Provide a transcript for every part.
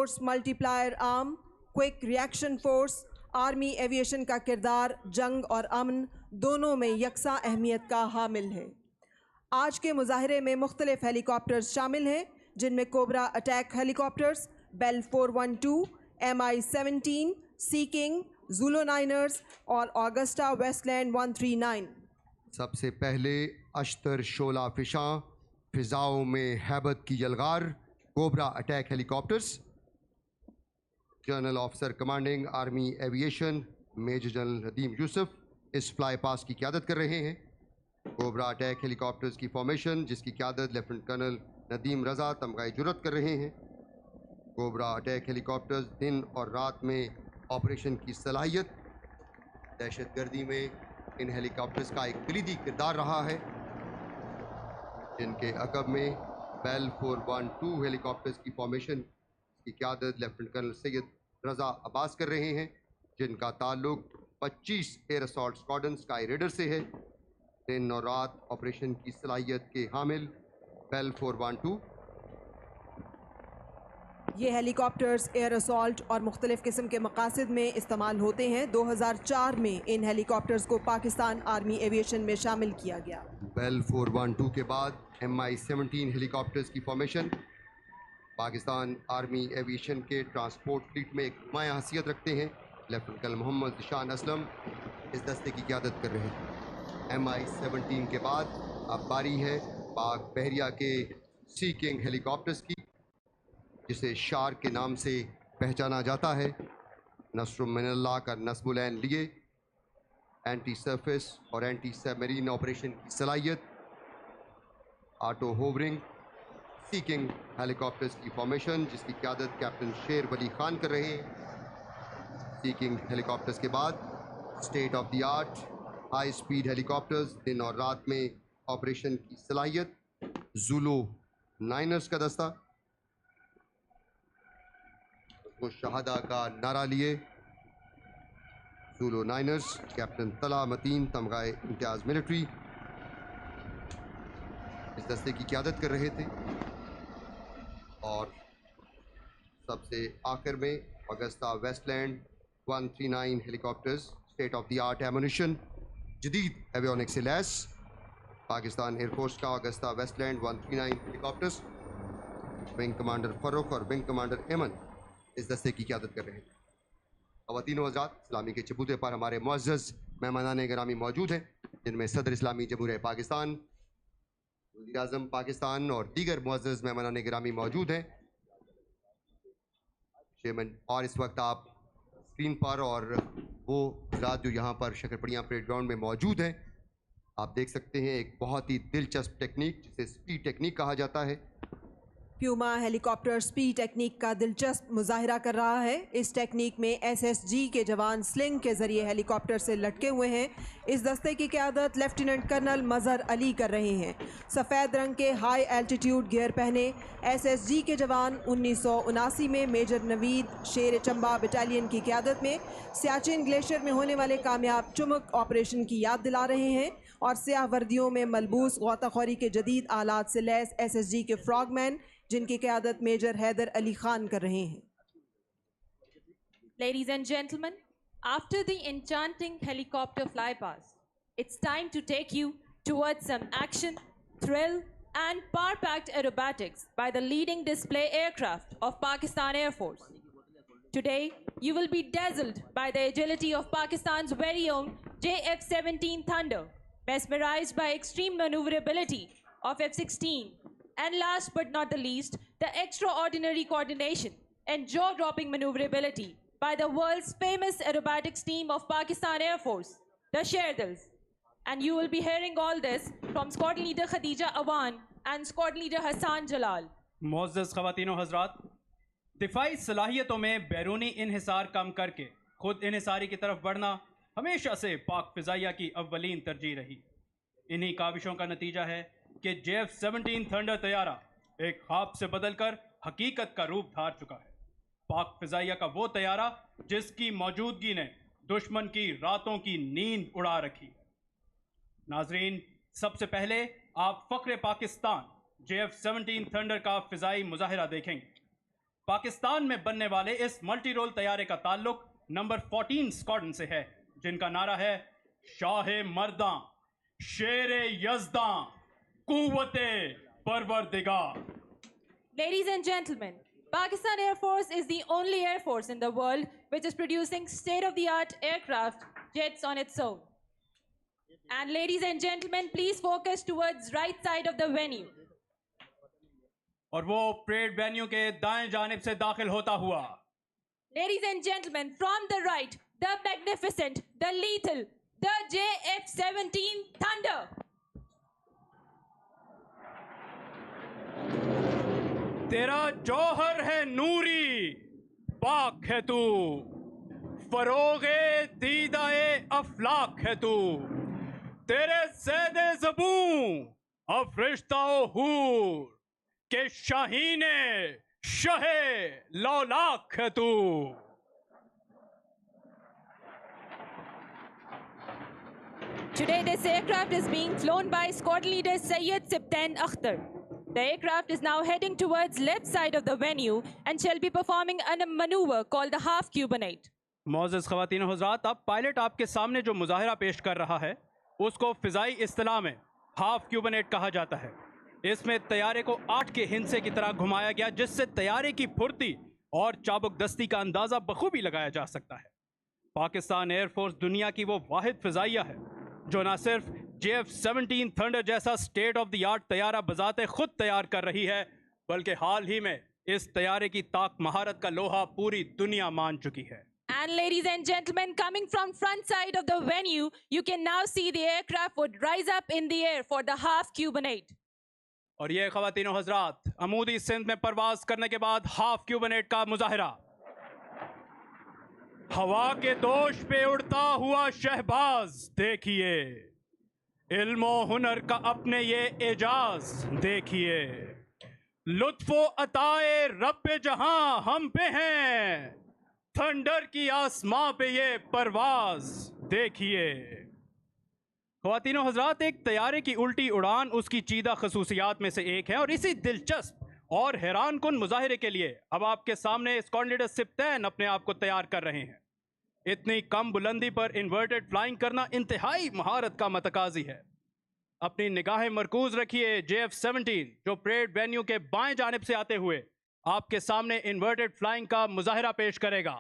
Force multiplier arm, quick reaction force, army aviation का किरदार जंग और अमन दोनों में यकसा अहमियत का हामिल है। आज के मुजाहरे में मुख्तलिफ हेलीकॉप्टर्स शामिल हैं, जिनमें Cobra attack helicopters, Bell 412, MI-17, Sea King, Zulu niners और ऑगस्टा वेस्टलैंड 139। सबसे पहले अश्तर शोला फिशां फिजाओं में हैबत की यलगार Cobra attack helicopters, general officer commanding army aviation major general Nadeem Yousuf इस फ्लाई पास की क़यादत कर रहे हैं। कोबरा अटैक हेलीकॉप्टर्स की फॉर्मेशन जिसकी क़यादत लेफ्टिनेंट कर्नल नदीम रज़ा तमगाए जुरत कर रहे हैं। कोबरा अटैक हेलीकॉप्टर्स दिन और रात में ऑपरेशन की सलाहियत, दहशतगर्दी में इन हेलीकॉप्टर्स का एक कलीदी किरदार रहा है, जिनके अकब में बेल 412 हेलीकॉप्टर्स की फॉर्मेशन की क़यादत लेफ्टिनेंट कर्नल सैयद रज़ा अब्बास कर रहे हैं, जिनका ताल्लुक 25 air assault squadron sky raider से है। दिन और रात ऑपरेशन की सलाहियत के हामिल बेल 412। ये हेलीकॉप्टर्स एयर असॉल्ट और मुख्तलिफ़ किस्म के मकासद में इस्तेमाल होते हैं। 2004 में इन हेलीकॉप्टर्स को पाकिस्तान आर्मी एविएशन में शामिल किया गया। बेल 412 के बाद MI-17 हेलीकॉप्टर्स की फॉर्मेशन पाकिस्तान आर्मी एविएशन के ट्रांसपोर्ट फ्लीट में एक नुमायां हैसियत रखते हैं। लेफ्टिनेंट कर्नल मोहम्मद ज़िशान असलम इस दस्ते की क़यादत कर रहे हैं। MI-17 के बाद अब बारी है पाक बहरिया के सी किंग हेलीकॉप्टर्स की, जिसे शार्क के नाम से पहचाना जाता है। नस्रुमिनल्लाह का नस्बुलैन लिए एंटी सरफेस और एंटी सबमरीन ऑपरेशन की सलाहियत, ऑटो होवरिंग सी किंग हेलीकॉप्टर्स की फॉर्मेशन जिसकी क़यादत कैप्टन शेर वली खान कर रहे हैं। सी किंग हेलीकॉप्टर्स के बाद state of the art high speed helicopters दिन और रात में ऑपरेशन की सलाहियत, ज़ुलो नाइनर्स का दस्ता को शहादा का नारा लिए ज़ुलो नाइनर्स, कैप्टन तला मतीन तमगाए इम्तियाज़ मिलिट्री इस दस्ते की क़यादत कर रहे थे। और सबसे आखिर में Agusta Westland 139 helicopters state of the art ammunition जदीद एवियोनिक्स से लैस पाकिस्तान एयरफोर्स का Agusta Westland 139 helicopters, wing commander Farrukh और विंग कमांडर एमन इस दस्ते की क़यादत कर रहे हैं। ख़वातीन व हज़रात, इस्लामी के चबूते पर हमारे मुअज़्ज़ज़ मेहमानान गिरामी मौजूद हैं, जिनमें सदर इस्लामी जमहूरियत पाकिस्तान, वज़ीर आज़म पाकिस्तान और दीगर मुअज़्ज़ज़ मेहमानान गिरामी मौजूद हैं। और इस वक्त आप स्क्रीन पर और वो हज़रात जो यहाँ पर शक्करपड़ियाँ परेड ग्राउंड में मौजूद हैं, आप देख सकते हैं एक बहुत ही दिलचस्प टेक्निक जिसे स्पीड टेक्निक कहा जाता है। प्यूमा हेलीकॉप्टर स्पीड टेक्निक का दिलचस्प मुजाहिरा कर रहा है। इस टेक्निक में SSG के जवान स्लिंग के ज़रिए हेलीकॉप्टर से लटके हुए हैं। इस दस्ते की क़यादत लेफ्टिनेंट कर्नल मज़हर अली कर रहे हैं। सफ़ेद रंग के हाई एल्टीट्यूड गियर पहने SSG के जवान 1979 में मेजर नवीद शेर चंबा बटालियन की क़यादत में सियाचिन ग्लेशियर में होने वाले कामयाब चुमक ऑपरेशन की याद दिला रहे हैं और सियाह वर्दियों में मलबूस गौताखोरी के जदीद आलात से लैस SSG के फ्रॉगमैन जिनकी क़यादत मेजर हैदर अली खान कर रहे हैं। Ladies and gentlemen, after the enchanting helicopter fly pass, it's time to take you towards some action, thrill, and power-packed aerobatics by the leading display aircraft of Pakistan Air Force. Today, you will be dazzled by the agility of Pakistan's very own JF-17 Thunder, mesmerized by extreme maneuverability of F-16, and last but not the least, the extraordinary coordination and jaw-dropping maneuverability by the world's famous aerobatics team of Pakistan Air Force, the SHERDILS. And you will be hearing all this from squad leader Khadija Awan and squad leader Hassan Jalal. मुअज़्ज़ज़ ख़वातीन व हज़रात, दिफ़ाई सलाहियतों में बैरूनी इन्हिसार कम करके खुद इन्हिसारी की तरफ बढ़ना हमेशा से पाक फ़िज़ाइया की अव्वलीन तरजीह रही। इन्हीं काविशों का नतीजा है कि JF-17 थंडर तैयारा एक ख्वाब से बदलकर हकीकत का रूप धार चुका है। पाक फ़िज़ाइया का वो तैयारा जिसकी मौजूदगी ने दुश्मन की रातों की नींद उड़ा रखी। नाजरीन, सबसे पहले आप फ़ख्र पाकिस्तान JF-17 थंडर का फ़िज़ाई मुज़ाहिरा देखेंगे। पाकिस्तान में बनने वाले इस मल्टी रोल तैयारे का ताल्लुक नंबर 14 स्क्वाड्रन से है, जिनका नारा है शाहे मर्दां, शेरे यज़दां, कुव्वते परवरदिगार। Ladies and gentlemen, Pakistan Air Force is the only air force in the world which is producing state-of-the-art aircraft jets on its own. And ladies and gentlemen, please focus towards right side of the venue. और वो parade venue के दाएं जानिब से दाखिल होता हुआ, Ladies and gentlemen, from the right, the magnificent, the lethal, the JF-17 Thunder. तेरा जौहर है नूरी, पाक है तू, फरोगे दीदाए अफलाक है तू, तेरे ज़ैदे ज़बूं अफरिश्ताओ हूर के शाहीने शहे लौलाक है तू। Today, this aircraft is being flown by squad leader Sayyid Sibtain Akhtar. The aircraft is now heading towards left side of the venue and shall be performing a maneuver called the half cubanate. मोअज़्ज़ज़ ख़वातीन और हज़रात, अब pilot आपके सामने जो मुज़ाहिरा पेश कर रहा है उसको फ़िज़ाई इस्तिलाह में हाफ क्यूबनेट कहा जाता है। इसमें तैयारे को 8 के हिंसे की तरह घुमाया गया, जिससे तैयारे की फुर्ती और चाबुक दस्ती का अंदाज़ा बखूबी लगाया जा सकता है। पाकिस्तान एयरफोर्स दुनिया की वो वाहिद फ़िज़ाइया है जो न सिर्फ JF-17 थंडर जैसा स्टेट ऑफ द आर्ट तैयारा बजाते खुद तैयार कर रही है, बल्कि हाल ही में इस तैयारे की ताक महारत का लोहा पूरी दुनिया मान चुकी है। And ladies and gentlemen, coming from front side of the venue, you can now see the aircraft would rise up in the air for the half cubanate. और ये ख़वातीन और हज़रात, अमूदी सिंध में परवाज करने के बाद हाफ क्यूबनेट का मुज़ाहिरा। हवा के दोष पे उड़ता हुआ शहबाज देखिए, इल्मो हुनर का अपने ये एजाज देखिए, लुत्फो अताए रब्बे जहां हम पे हैं, थंडर की आसमां पे ये परवाज देखिए। ख़वातीन और हज़रात, एक तैयारे की उल्टी उड़ान उसकी चीदा खसूसियात में से एक है, और इसी दिलचस्प और हैरान कुन मुज़ाहिरे के लिए अब आपके सामने स्क्वाड्रन लीडर सिब्तैन अपने आप को तैयार कर रहे हैं। इतनी कम बुलंदी पर इन्वर्टेड फ्लाइंग करना इंतहाई महारत का मतकाजी है। अपनी निगाहें मरकूज रखिए JF-17 जो परेड वेन्यू के बाएं जानिब से आते हुए आपके सामने इन्वर्टेड फ्लाइंग का मुज़ाहिरा पेश करेगा।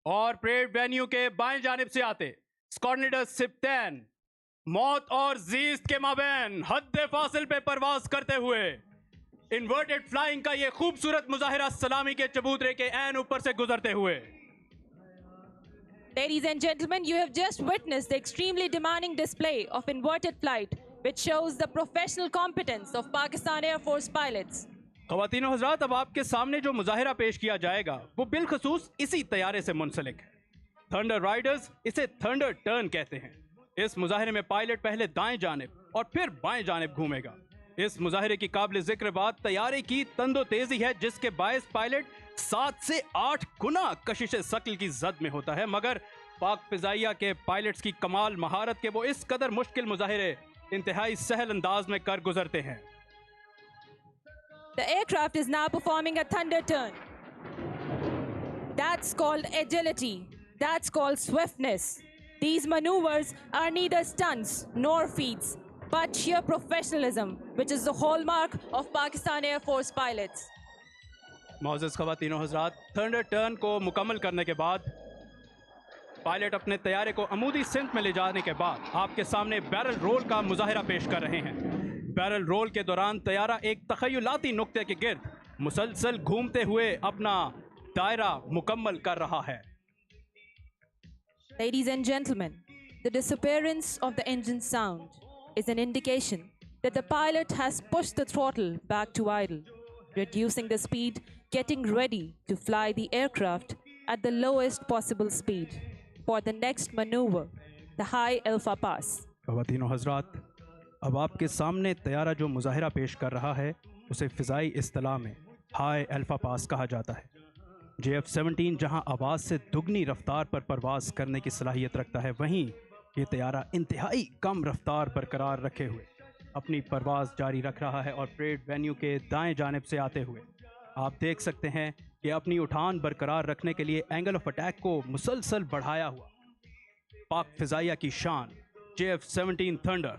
और परेड वेन्यू के बाएं जानिब से आते स्क्वाड्रन लीडर सिब्तैन मौत और जीस्त के माबैन हद फासिल पे परवाज करते हुए इन्वर्टेड फ्लाइंग का ये खूबसूरत मुज़ाहिरा सलामी के चबूतरे के ऐन ऊपर से गुजरते हुए। Ladies and gentlemen, you have just witnessed the extremely demanding display of inverted flight, which shows the professional competence of Pakistan Air Force pilots. ख़वातीन और हज़रात, अब आपके सामने जो मुज़ाहिरा पेश किया जाएगा वो बिलखसूस इसी तैयारे से मुंसलिक है। थंडर राइडर्स इसे थंडर टर्न कहते हैं। इस मुज़ाहिरे में पायलट पहले दाएं जानिब और फिर बाएं जानिब घूमेगा। इस मुज़ाहिरे की काबिल ज़िक्र बात तैयारे की तंदो तेज़ी है, जिसके बायस पायलट 7 से 8 गुना कशिश सकल की जद में होता है, मगर पाक फ़िज़ाइया के पायलट्स की कमाल महारत के वो इस कदर मुश्किल मुज़ाहिरे इंतहाई सहल अंदाज में कर गुजरते हैं। The aircraft is now performing a thunder turn. That's called agility. That's called swiftness. These maneuvers are neither stunts nor feats, but sheer professionalism, which is the hallmark of Pakistan Air Force pilots. मौजूद ख़वातीन और हज़रात, thunder turn को मुकम्मल करने के बाद pilot अपने तैयारे को अमूदी सिंध में ले जाने के बाद आपके सामने बैरल रोल का मुज़ाहिरा पेश कर रहे हैं। बैरल रोल के दौरान तैयारा एक तख़य्युलाती नुक्ते के गिर्द मुसलसल घूमते हुए अपना दायरा मुकम्मल कर रहा है। Ladies and gentlemen, the disappearance of the engine sound is an indication that the pilot has pushed the throttle back to idle, reducing the speed, getting ready to fly the aircraft at the lowest possible speed for the next maneuver, the high alpha pass. ख़वातीन और हज़रात, अब आपके सामने तैयारा जो मुज़ाहिरा पेश कर रहा है उसे फ़िज़ाई इस्तिलाह में हाई अल्फ़ा पास कहा जाता है। JF-17 जहां आवाज़ से दुगनी रफ्तार पर परवाज करने की सलाहियत रखता है, वहीं ये तैयारा इंतहाई कम रफ्तार बरकरार रखे हुए अपनी परवाज़ जारी रख रहा है और परेड वेन्यू के दाएं जानिब से आते हुए आप देख सकते हैं कि अपनी उठान बरकरार रखने के लिए एंगल ऑफ अटैक को मुसलसल बढ़ाया हुआ पाक फिजाइया की शान JF-17 थंडर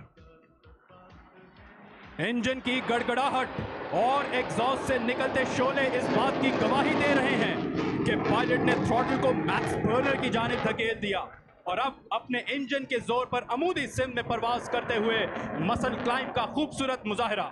इंजन की गड़गड़ाहट और एग्जॉस्ट से निकलते शोले इस बात की गवाही दे रहे हैं कि पायलट ने थ्रॉटल को मैक्स बर्नर की जानिब धकेल दिया और अब अपने इंजन के जोर पर अमूदी सिम में परवाज करते हुए मसल क्लाइंब का खूबसूरत मुजाहिरा।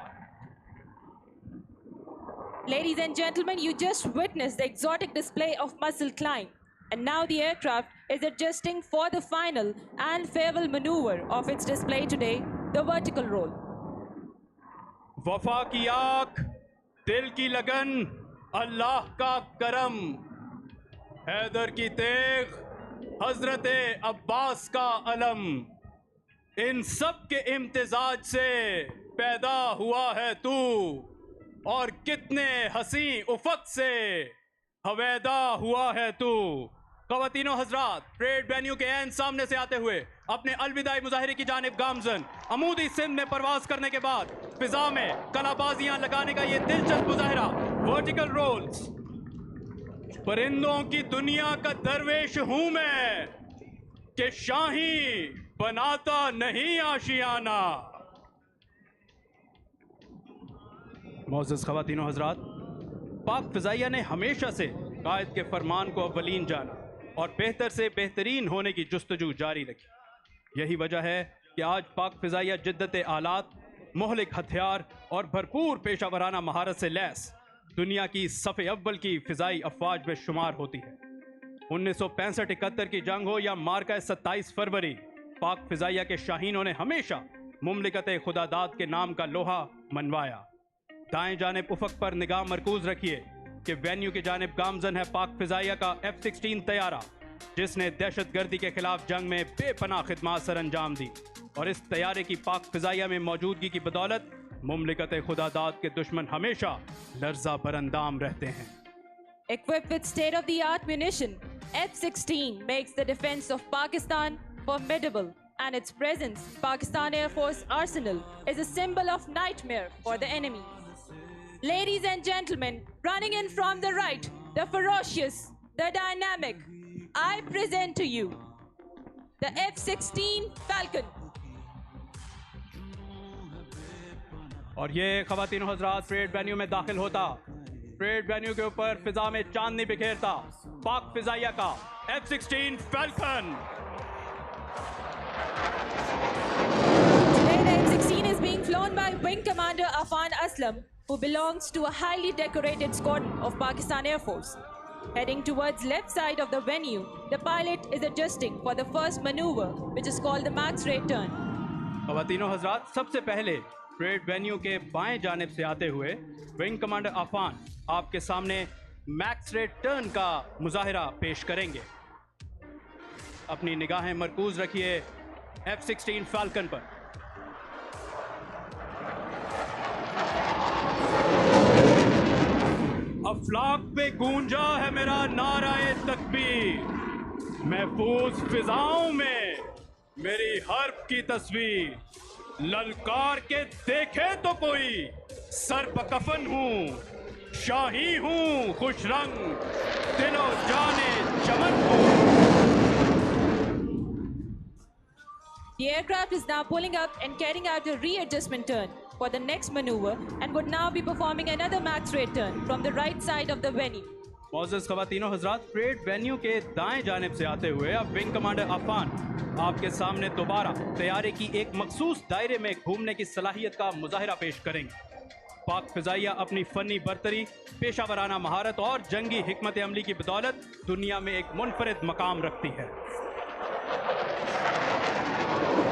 Ladies and gentlemen, you just witnessed the exotic display of muscle climb. And now the aircraft is adjusting for the final and farewell maneuver of its display today, the vertical roll. वफा की आँख, दिल की लगन, अल्लाह का करम, हैदर की तेग, हजरत अब्बास का अलम, इन सब के इम्तिजाज से पैदा हुआ है तू और कितने हसी उफक से हवेदा हुआ है तू। ख़वातीनो हजरात, परेड वेन्यू के ऐन सामने से आते हुए अपने अलविदाई मुजाहिरे की जानिब गामजन अमूदी सिंध में परवाज करने के बाद फिजा में कलाबाजियां लगाने का ये दिलचस्प मुजाहिरा वर्टिकल रोल्स। परिंदों की दुनिया का दरवेश हूं मैं कि शाही बनाता नहीं आशियाना। मोअज़्ज़ज़ ख़वातीनो हजरात, पाक फ़िज़ाइया ने हमेशा से कायद के फरमान को अव्वलीन जाना और बेहतर से बेहतरीन होने की जुस्तजू जारी रखी। यही वजह है कि आज पाक फ़िज़ाइया जिद्दत आलात, मोहलिक हथियार और भरपूर पेशावराना महारत से लैस दुनिया की सफ़े अव्वल की फ़िज़ाई अफ़वाज में शुमार होती है। 1965-71 की जंग हो या मार्का 27 फरवरी, पाक फ़िज़ाइया के शाहीनों ने हमेशा मुमलिकत खुदादाद के नाम का लोहा मनवाया। दाएं जानिब उफक पर निगाह मरकूज रखिए कि वेन्यू की जानिब गामजन है पाक फ़िज़ाइया का F-16 तैयारा, जिसने दहशतगर्दी के खिलाफ जंग में बेपनाह खिदमात सर अंजाम दी और इस तैयारे की पाक फ़िज़ाइया में मौजूदगी की बदौलत मुमलिकत खुदादाद के दुश्मन हमेशा लर्जा बरंदाम रहते हैं। Equipped with state-of-the-art munition, F-16 makes the defense of Pakistan formidable, and its presence in Pakistan Air Force arsenal is a symbol of nightmare for the enemy. Ladies and gentlemen, running in from the right, the ferocious, the dynamic, I present to you the F-16 Falcon. और ये ख़वातीन हज़रात parade venue में दाखिल होता, parade venue के ऊपर फिजा में चांदनी बिखेरता पाक फ़िज़ाइया का F-16 Falcon. Today the F-16 is being flown by Wing Commander Afan Aslam, who belongs to a highly decorated squadron of Pakistan Air Force. Heading towards left side of the venue, the pilot is adjusting for the first maneuver, which is called the max rate turn. ख़वातीनो हज़रात, सबसे पहले parade venue के बाएं जानिब से आते हुए wing commander Affan आपके सामने मैक्स रेट टर्न का मुजाहिरा पेश करेंगे। अपनी निगाहें मरकूज रखिए F-16 फाल्कन पर। अफलाक पे गूंजा है मेरा नाराए तकबीर, महफूज फिजाओं में मेरी हर्फ की तस्वीर, ललकार के देखे तो कोई सर पकफन हूँ, शाही हूँ खुश रंग, दिलो जाने चमन हूँ। The aircraft is now pulling up and carrying out a readjustment turn for the next maneuver and would now be performing another max rate turn from the right side of the venue. मौजूद ख़वातीनो हज़रात, parade venue के दाएं जानिब से आते हुए अब wing commander Affan आपके सामने दोबारा तैयारी की एक मखसूस दायरे में घूमने की सलाहियत का मुजाहिरा पेश करेंगे। पाक फ़िज़ाइया अपनी फ़नी बरतरी, पेशावराना महारत और जंगी हिकमत अमली की बदौलत दुनिया में एक मुनफरिद मकाम रखती है।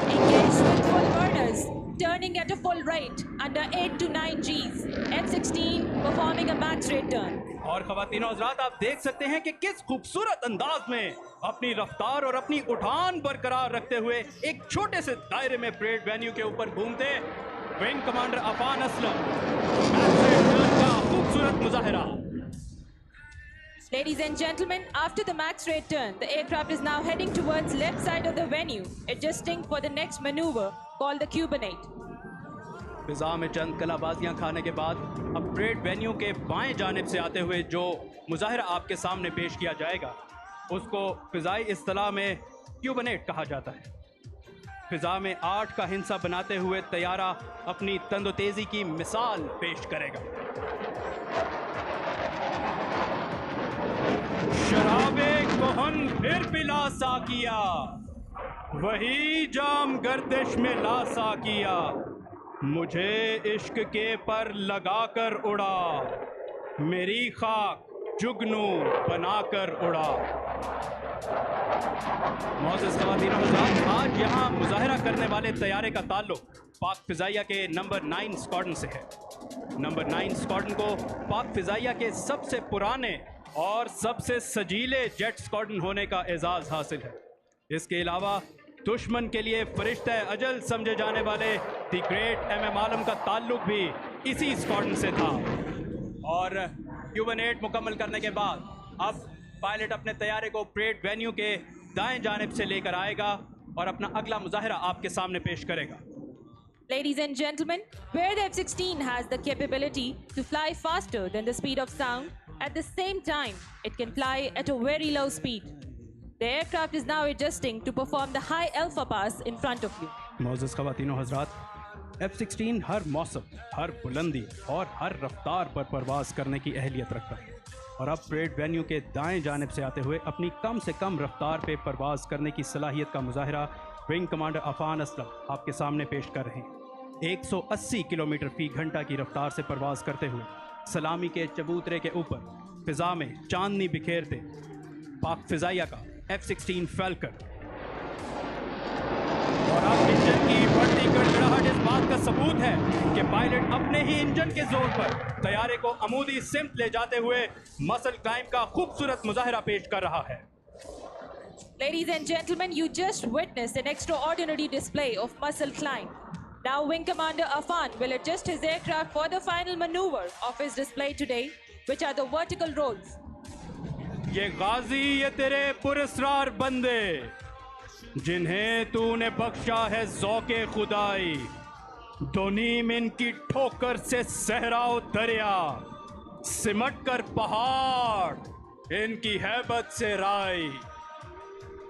Engaged with full burners, turning at a full rate under 8 to 9 Gs. F-16 performing a max rate turn. और ख़वातीनो हज़रात, आप देख सकते हैं कि किस खूबसूरत अंदाज में अपनी रफ्तार और अपनी उठान बरकरार रखते हुए एक छोटे से दायरे में परेड वेन्यू के ऊपर घूमते wing commander Afan Aslam max rate turn का खूबसूरत मुजाहिरा। Ladies and gentlemen, after the max rate turn, the aircraft is now heading towards left side of the venue, adjusting for the next maneuver called the Cubanate. फिजा में चंद कलाबाजियां खाने के बाद अब parade venue के बाएं जानिब से आते हुए जो मुजाहिरा आपके सामने पेश किया जाएगा उसको फिजाई इस्तिलाह में क्यूबनेट कहा जाता है। फिजा में 8 का हिंसा बनाते हुए तैयारा अपनी तंदोतेजी की मिसाल पेश करेगा। शराबे कोहन फिर पिला साकिया, वही जाम गर्दिश में ला साकिया, मुझे इश्क के पर लगाकर उड़ा, मेरी खाक जुगनू बनाकर उड़ा। मौजूद ख़वातीन और हज़रात, आज यहाँ मुजाहिरा करने वाले तैयारे का ताल्लुक पाक फ़िज़ाइया के नंबर 9 स्क्वाड्रन से है। नंबर 9 स्क्वाड्रन को पाक फ़िज़ाइया के सबसे पुराने और सबसे सजीले जेट स्क्वाड्रन होने का एजाज़ हासिल है। इसके अलावा दुश्मन के लिए फरिश्ता अजल समझे जाने वाले द ग्रेट MM आलम का ताल्लुक भी इसी स्क्वाड्रन से था। और क्यूबनेट मुकम्मल करने के बाद अब पायलट अपने तैयारे को परेड वेन्यू के दाएं जानिब से लेकर आएगा और अपना अगला मुजाहिरा आपके सामने पेश करेगा। Ladies and gentlemen, where the F-16 has the capability to fly faster than the speed of sound, at the same time, it can fly at a very low speed. The aircraft is now adjusting to perform the high alpha pass in front of you. मौजूद ख़वातीन और हज़रात, F-16 हर मौसम, हर बुलंदी और हर रफ्तार पर परवाज़ करने की अहलियत रखता है और अब परेड वेन्यू के दाएं जानिब से आते हुए अपनी कम से कम रफ्तार पे परवाज़ करने की सलाहियत का मुजाहिरा विंग कमांडर अफान असलम आपके सामने पेश कर रहे हैं। 180 किलोमीटर फी घंटा की रफ्तार से परवाज़ करते हुए सलामी के चबूतरे के ऊपर फ़िज़ा में चांदनी बिखेरते पाक फ़िज़ाइया का F-16 फैल्कन। और अब इंजन की बढ़ती गड़गड़ाहट इस बात का सबूत है कि पायलट अपने ही इंजन के जोर पर तैयारे को अमूदी सिमत ले जाते हुए मसल क्लाइंब का खूबसूरत मुजाहिरा पेश कर रहा है। Ladies and gentlemen, you just witnessed an extraordinary display of muscle climb. Now Wing Commander Afan will adjust his aircraft for the final maneuver of his display today, which are the vertical rolls. ये गाजी ये तेरे पुरस्रार बंदे जिन्हें तूने बख्शा है ज़ौक़े खुदाई, दोनीम इनकी ठोकर से सहराओ दरिया, सिमट कर पहाड़ इनकी हैबत से राई।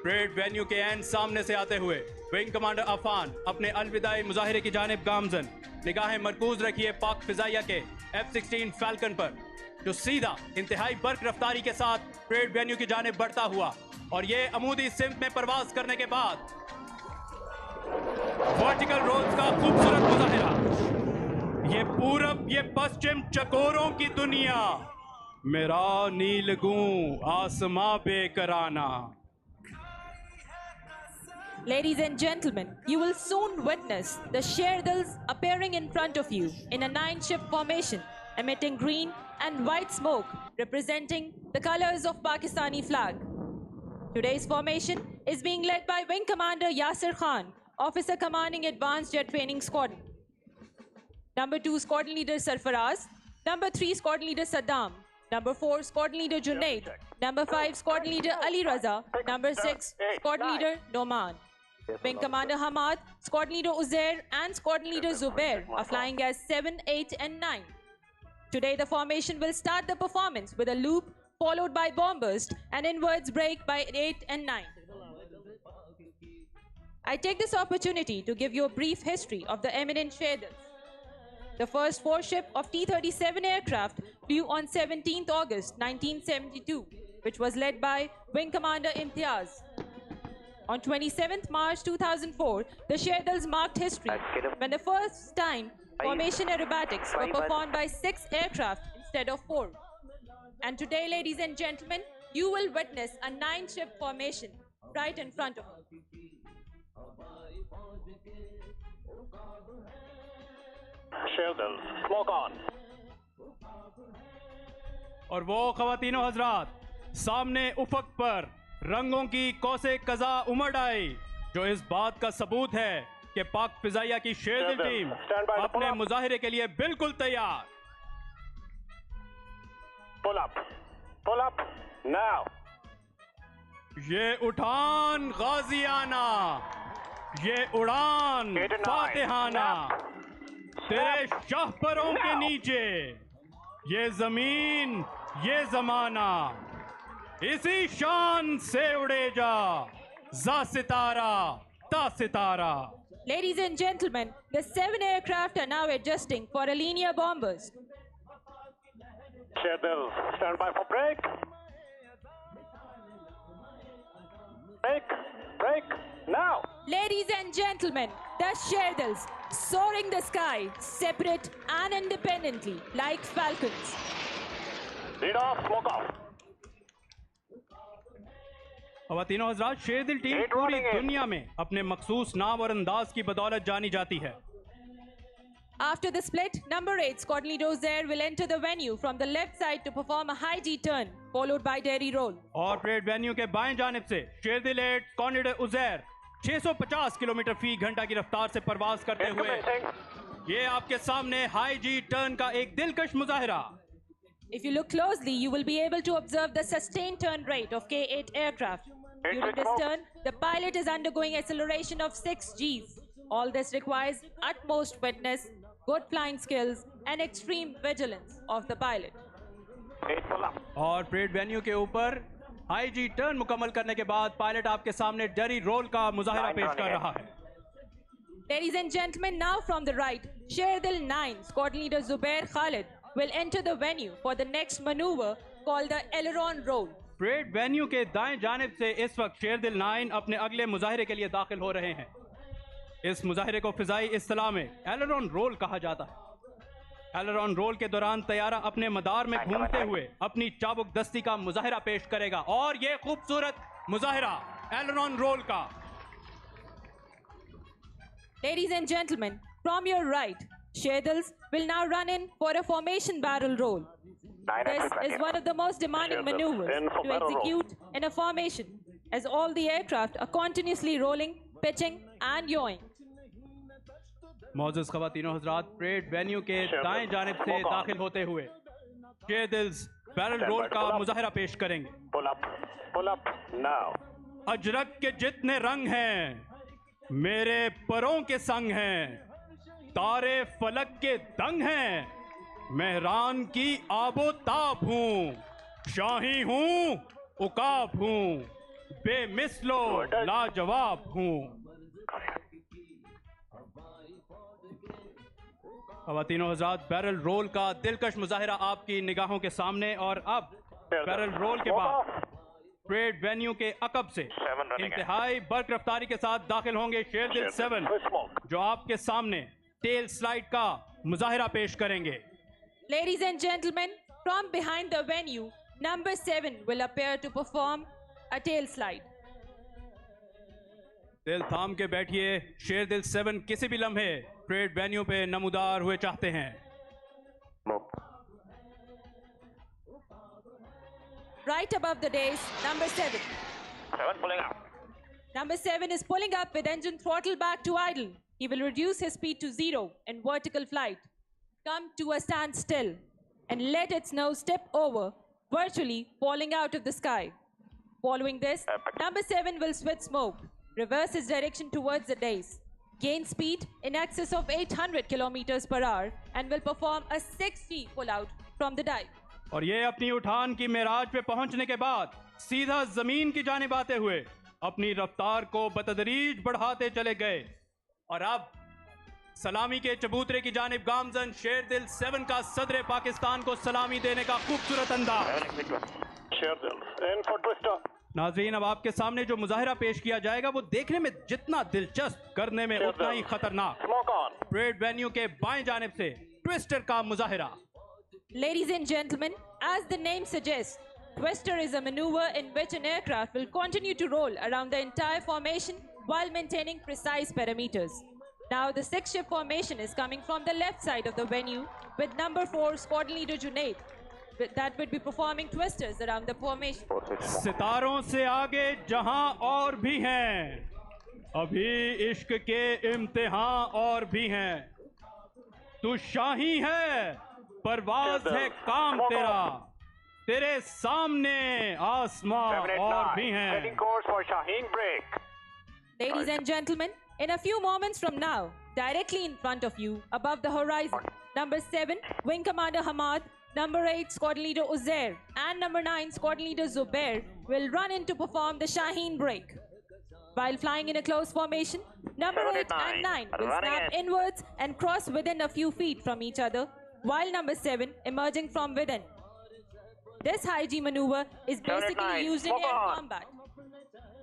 परेड वेन्यू के एंड सामने से आते हुए विंग कमांडर अफान अपने अलविदाई मुजाहिरे की जानिब गामजन, निगाहें मरकूज रखिए पाक फ़िज़ाइया के F-16 फैल्कन पर जो सीधा इंतहाई बर्क रफ्तारी के साथ परेड वेन्यू की जानिब बढ़ता हुआ और ये अमूदी सिमत में परवाज करने के बाद वर्टिकल रोल्स का खूबसूरत मुजाहिरा। ये पूरब ये पश्चिम चकोरों की दुनिया, मेरा नीलगूं आसमां बेकराना। Ladies and gentlemen, you will soon witness the SHERDILS appearing in front of you in a 9-ship formation, emitting green and white smoke, representing the colors of Pakistani flag. Today's formation is being led by Wing Commander Yasir Khan, Officer Commanding Advanced Jet Training Squadron. Number 2 Squadron Leader Sarfaraz, Number 3 Squadron Leader Saddam, Number 4 Squadron Leader Junaid, Number 5 Squadron Leader Ali Raza, Number 6 Squadron Leader Noman. Wing Commander Hamad, Squadron Leader Uzair and Squadron Leader Zubair are flying as 7, 8 and 9. Today the formation will start the performance with a loop followed by bomb burst and inwards break by 8 and 9. I take this opportunity to give you a brief history of the eminent SHERDILS. The first 4-ship of T-37 aircraft flew on 17th August 1972, which was led by Wing Commander Imtiaz. On 27th March 2004, the SHERDILS marked history when the first time formation aerobatics were performed by 6 aircraft instead of 4. And today, ladies and gentlemen, you will witness a 9-ship formation right in front of you. SHERDILS, smoke on. और वो ख़वातीनो हज़रात, सामने उफ़क़ पर रंगों की कौसे कज़ा उमड़ आई, जो इस बात का सबूत है कि पाक फ़िज़ाइया की शेरदिल टीम अपने मुजाहिरे के लिए बिल्कुल तैयार। Pull up, now. ये उठान गाजियाना, ये उड़ान फातिहाना। तेरे शाहपरों के नीचे ये जमीन ये जमाना इसी शान से उड़े जा सितारा ता सितारा. Ladies and gentlemen, the 7 aircraft are now adjusting for a linear bombers. SHERDILS, stand by for break. Break, now. Ladies and gentlemen, the SHERDILS soaring the sky, separate and independently, like falcons. Lead off, smoke off. ख़वातीनो Hazrat, Sherdil team पूरी दुनिया में अपने मखसूस नाम और अंदाज की बदौलत जानी जाती है. After the split, number 8 squadron leader Uzair will enter the venue from the left side to perform a high G turn, followed by dairy roll. और परेड वेन्यू के बाएं जानिब से शेरदिल 8 स्क्वाड्रन लीडर उज़ैर 650 किलोमीटर फी घंटा की रफ्तार से परवाज करते हुए ये आपके सामने हाई जी टर्न का एक दिलकश मुजाहिरा. If you look closely, you will be able to observe the sustained turn rate of K-8 aircraft. During this turn, the pilot is undergoing acceleration of 6 Gs. All this requires utmost fitness, good flying skills, and extreme vigilance of the pilot. और parade venue के ऊपर high जी turn मुकम्मल करने के बाद pilot आपके सामने dairy role का मुजाहिरा पेश कर रहा है. Ladies and gentlemen, now from the right, Sherdil 9 squadron leader Zubair Khalid will enter the venue for the next maneuver called the aileron roll. Parade venue के दाएं जानिब से इस वक्त शेरदिल 9 अपने अगले मुजाहिरे के लिए दाखिल हो रहे हैं. इस मुजाहिरे को फिजाई इस्तिलाह में एलेरॉन रोल कहा जाता है. एलेरॉन रोल के दौरान तैयारा अपने मदार में घूमते हुए अपनी चाबुक दस्ती का मुजाहिरा पेश करेगा और ये खूबसूरत मुजाहिरा एलेरॉन रोल का. Ladies and gentlemen, from your right, Sherdils will now run in for a formation barrel roll. This is one of the most demanding maneuvers to execute in a formation, as all the aircraft are continuously rolling, pitching and yawing. मौजूद ख़वातीनो हज़रात, parade venue के दाएं जानिब से दाखिल होते हुए Sherdils barrel role का मुजाहिरा पेश करेंगे. Pull up now. अजरक के जितने रंग हैं मेरे परों के संग हैं, तारे फलक के दंग हैं, मेहरान की आबो ताब हूँ, शाही हूँ उकाब हूँ, बेमिसलो लाजवाब हूँ. ख़वातीनो हज़रात, बैरल रोल का दिलकश मुजाहिरा आपकी निगाहों के सामने. और अब बैरल रोल के बाद परेड वेन्यू के अकब से इंतहाई बर्क रफ्तारी के साथ दाखिल होंगे शेरदिल 7 जो आपके सामने टेल स्लाइड का मुजाहिरा पेश करेंगे. Ladies and gentlemen, from behind the venue, number 7 will appear to perform a tail slide. दिल थाम के बैठिए, शेरदिल 7 किसी भी लम्हे परेड वेन्यू पे नमूदार हुए चाहते हैं. Right above the dais, number 7. 7 pulling up. Number 7 is pulling up with engine throttle back to idle. He will reduce his speed to 0 in vertical flight, come to a standstill, and let its nose tip over, virtually falling out of the sky. Following this, number 7 will switch smoke, reverse his direction towards the dais, gain speed in excess of 800 kilometers per hour, and will perform a 6G pull-out from the dive. और ये अपनी उठान की मेराज पे पहुंचने के बाद सीधा जमीन की जानिब आते हुए अपनी रफ्तार को बतदरीज बढ़ाते चले गए. और अब सलामी के चबूतरे की जानिब गामजन शेरदिल 7 का सदर पाकिस्तान को सलामी देने का खूबसूरत अंदाज. नाज़रीन, अब आपके सामने जो मुजाहिरा पेश किया जाएगा वो देखने में जितना दिलचस्प, करने में उतना ही खतरनाक. परेड वेन्यू के बाएं जानिब से ट्विस्टर का मुजाहिरा. Ladies and gentlemen, as the name suggests, twister is a maneuver in which an aircraft will continue to roll around the entire formation while maintaining precise parameters. Now the 6-ship formation is coming from the left side of the venue with number 4 squadron leader Junaid that would be performing twisters around the formation. सितारों से आगे जहां और भी हैं, अभी इश्क के इम्तिहान और भी हैं. तू शाही है, परवाज है काम तेरा, तेरे सामने आसमां और भी हैं. Ladies and gentlemen, in a few moments from now, directly in front of you, above the horizon. Number 7, Wing Commander Hamad, number 8, Squadron Leader Uzair, and number 9, Squadron Leader Zubair will run in to perform the Shaheen break. While flying in a close formation, number 8 and 9 will snap inwards and cross within a few feet from each other, while number 7 emerging from within. This high G maneuver is basically used in air combat.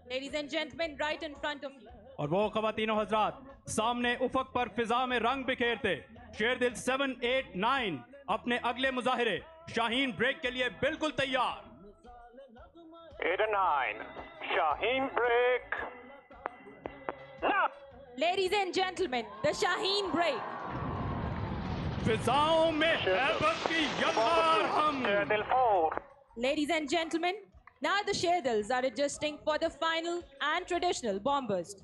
Ladies and gentlemen, right in front of you. और वो ख़वातीनो हज़रात सामने उफ़क़ पर फिज़ा में रंग बिखेरते शेरदिल 7, 8, 9 अपने अगले मुज़ाहिरे Shaheen break के लिए बिल्कुल तैयार. 8 and 9. Shaheen break. Now. Ladies and gentlemen, the Shaheen break. फिज़ाओं में हैबत की यलगार हम. Sherdil 4. Ladies and gentlemen, now the Sherdils are adjusting for the final and traditional bomb burst.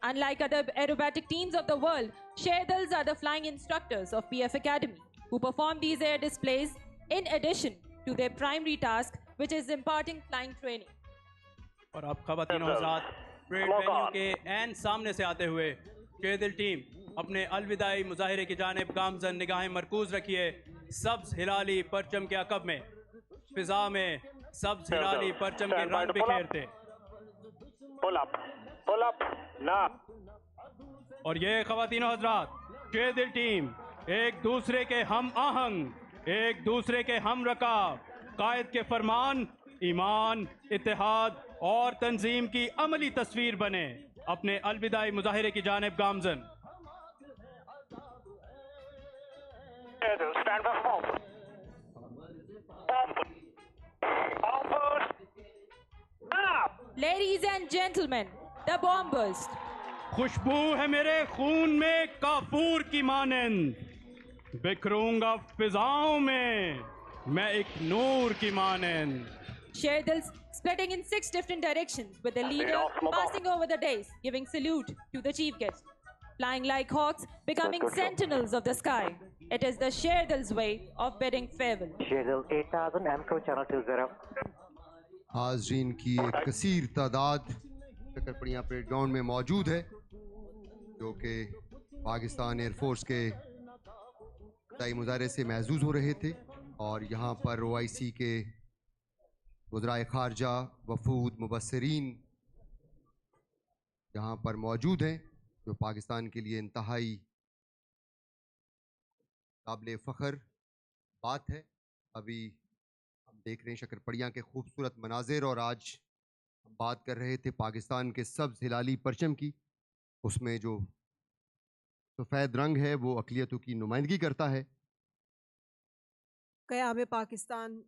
Unlike other aerobatic teams of the world, Sherdils are the flying instructors of PF Academy, who perform these air displays in addition to their primary task, which is imparting flying training. और अब ख़वातीनो हज़रात parade venue के N सामने से आते हुए शेरदिल team अपने अलविदाई मुज़ाहिरे की जानिब गामज़न निगाहें मरकूज़ रखिए. सब्ज़ हिलाली परचम के अक़ब में फिज़ा में सब्ज़ हिलाली परचम के रंग बिखेरते. Pull up, now. और ये ख़वातीनो हज़रात शेरदिल टीम एक दूसरे के हम आहंग, एक दूसरे के हम रकाब, कायद के फरमान, ईमान, इत्तेहाद और तंजीम की अमली तस्वीर बने. अपने अलविदाई मुज़ाहिरे की जानिब गामज़न. Stand by bomb. Bomb. Now. Ladies and gentlemen, the bomb burst. खुशबू है मेरे खून में काफूर की मानंद, बिखरूंगा फिजाओं में मैं एक नूर की मानंद. Sherdils splitting in 6 different directions, with the leader passing over the dais, giving salute to the chief guest. Flying like hawks, becoming sentinels of the sky. It is the Sherdils way of bidding farewell. Sherdil 8000, MCO channel 20. हाज़रीन की एक कसीर तादाद चकरपड़ियाँ parade ground में मौजूद है, जो कि Pakistan air force के दाई मुज़ाहरे से महजूज़ हो रहे थे. और यहाँ पर OIC के वज़राए ख़ारजा, वफ़ूद, मुबस्सिरीन यहाँ पर मौजूद हैं, जो पाकिस्तान के लिए इंतहाई काबिल फ़ख्र बात है. अभी हम देख रहे हैं शक्करपड़ियाँ के खूबसूरत मनाज़िर, और आज हम बात कर रहे थे पाकिस्तान के सब्ज़ हिलाली परचम की. उसमें जो सफ़ेद रंग है वो अक़लियतों की नुमाइंदगी करता है. क़याम पाकिस्तान